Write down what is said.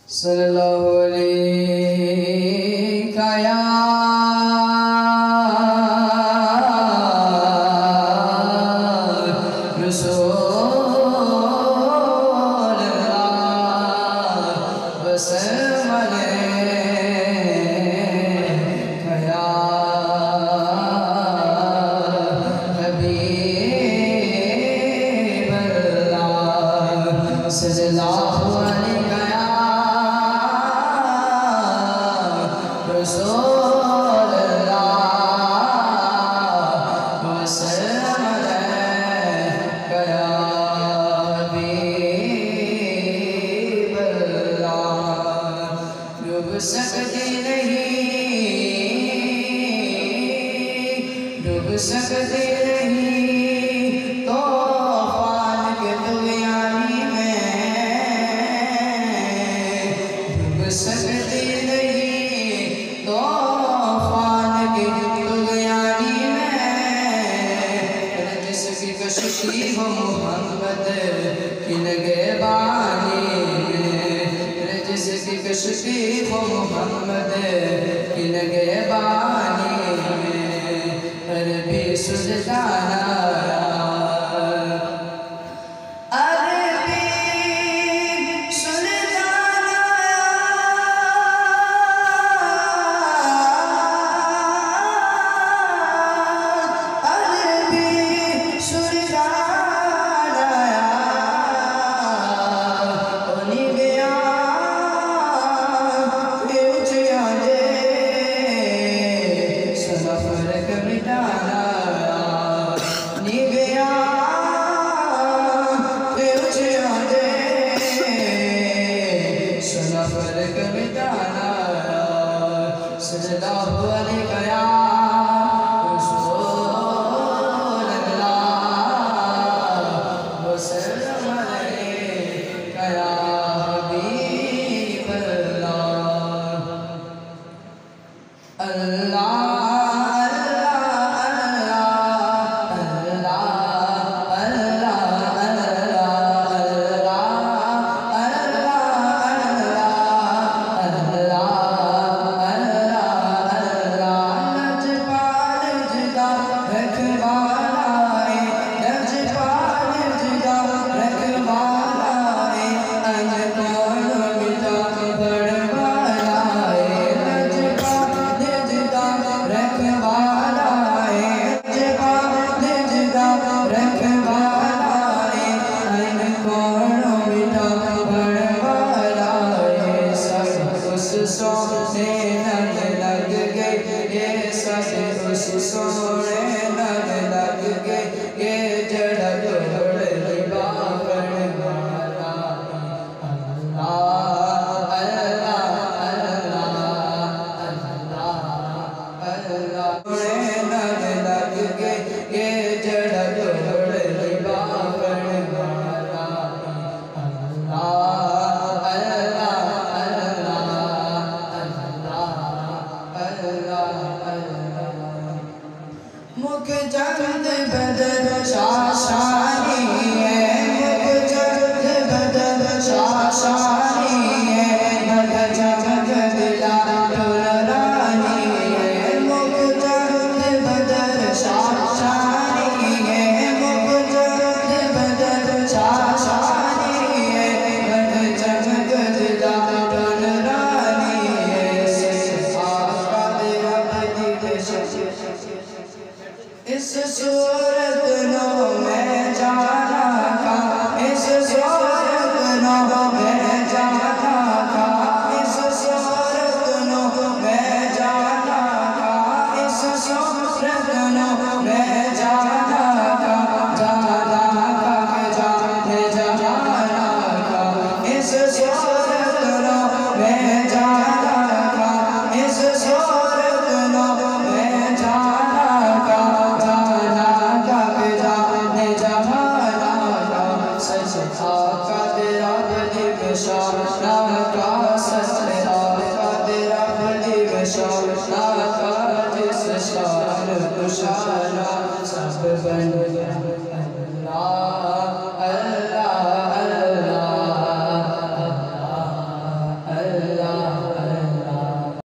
सल्लल्लाहु अलैका या रसूल अल्लाह वसल्लम अलैका या हबीब अल्लाह सल्लल्लाहु अलैका या रसूल अल्लाह वसल्लम अलैका या हबीब अल्लाह। डूब सकती नहीं, डूब सकती नहीं तूफान के दुनियानी में, डूब सकती नहीं तूफान की दुनियानी में। जिसकी कश्ती हो मोहम्मद की निगहबानी में, जिसकी कश्ती हो मोहम्मद की निगहबानी में। अरबी सुल्ताना शाना का सच आका तेरा फली शाना का जिस शान कुशाना सब बन